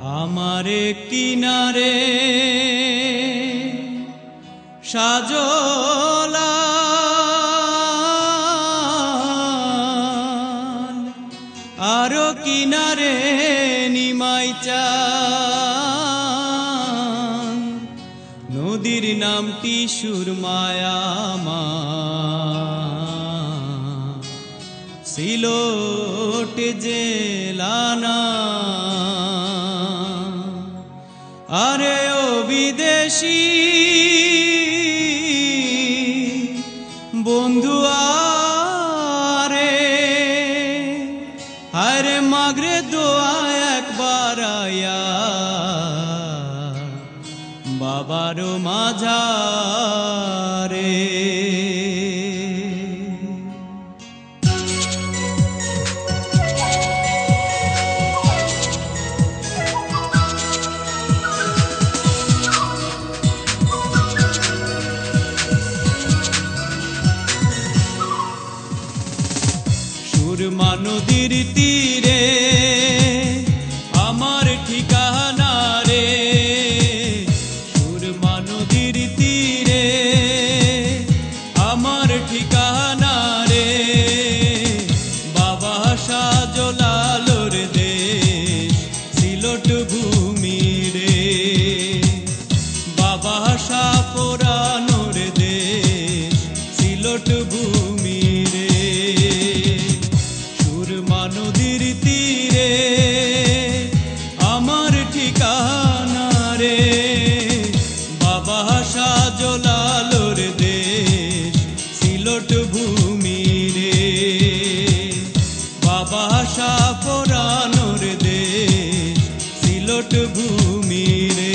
আমারে কিনারে সাজলা আরো কিনারে নিমাই চান নদীর নামটি সুরমায়া সিলোট জেলানা আরে ও বিদেশি বন্ধু আরে আরে মাগরে দোয়া একবার আয়া বাবারও মাঝারে সুরমা নদীর তীরে আমার ঠিকানা রে সুরমা নদীর তীরে আমার ঠিকানা রে বাবা শাহজালালোর দেশ সিলোট ভূমি রে বাবা শাহ পুরানোর দেশ সিলোট ভূমি রে নদীর তীরে আমার ঠিকানা রে বাবা শাহজালালোর দেশ সিলোট ভূমি রে বাবা শাহ পুরানোর দেশ সিলোট ভূমি রে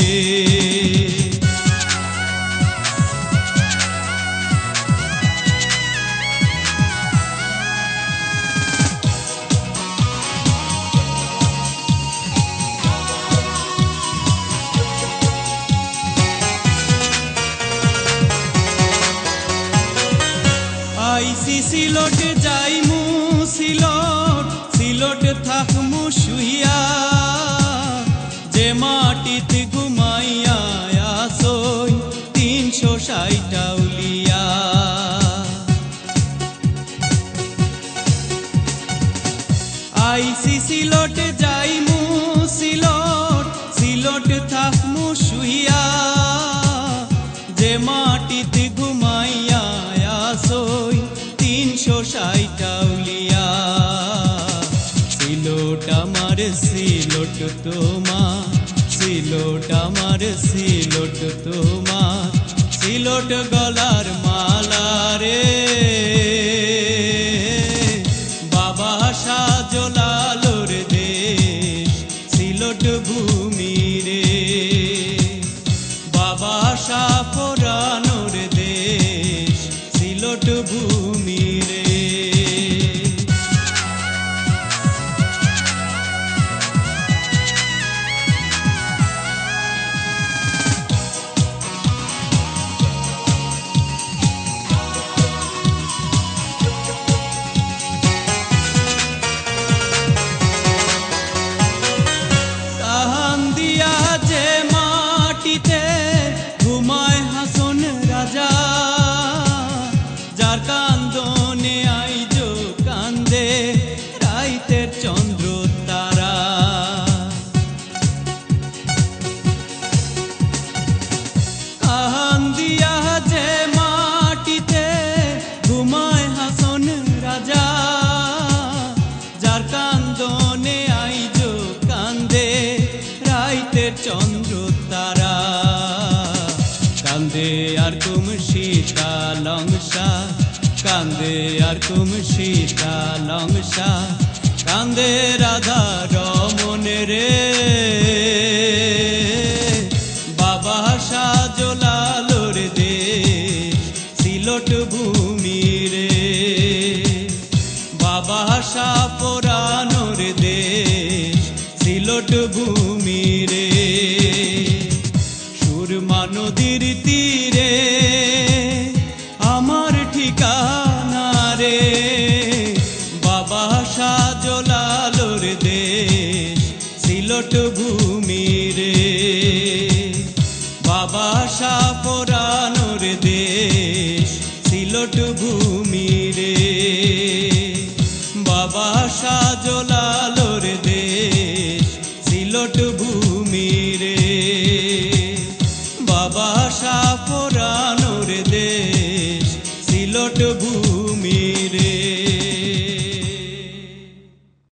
আইসি সিলোট যাইমু সিলোট সিলোট থাকমু শুইয়া যে মাটিতে ঘুমাইয়া আসই 360 আউলিয়া আইসি সিলোট যাইমু সিলোট সিলোট থাকমু শুইয়া যে মাটিতে ঘুমাইয়া আসই 360 আউলিয়া সিলোট আমার সিলোট তোমার সিলোট আমার সিলোট তোমার সিলোট গলার মালা রে বাবা শাহজালালোর দেশ সিলোট ভূমি রে বাবা শাহ পুরানোর দেশ সিলোট ভূমি রে সাহান দিয়া যে মাটিতে ঘুমায় হাসন রাজা যার কান্দনে আইজো কান্দে রাইতের চন্দ্র তারা সাহান দিয়া যে মাটিতে ঘুমায় হাসন রাজা যার কান্দনে আইজো কান্দে রাইতের চন্দ্র তারা কান্দে আর কুম সীতা লংসা কান্দে আর কুম সীতা লংসা কান্দে রাধা রমন রে বাবা শাহজালালোর দেশ সিলোট ভূমি রে বাবা শাহ পুরানোর দেশ সিলোট ভূমি রে সুরমা নদীর তীরে আমার ঠিকানা রে বাবা শাহজালালোর দেশ সিলট ভূমি রে বাবা সাপরা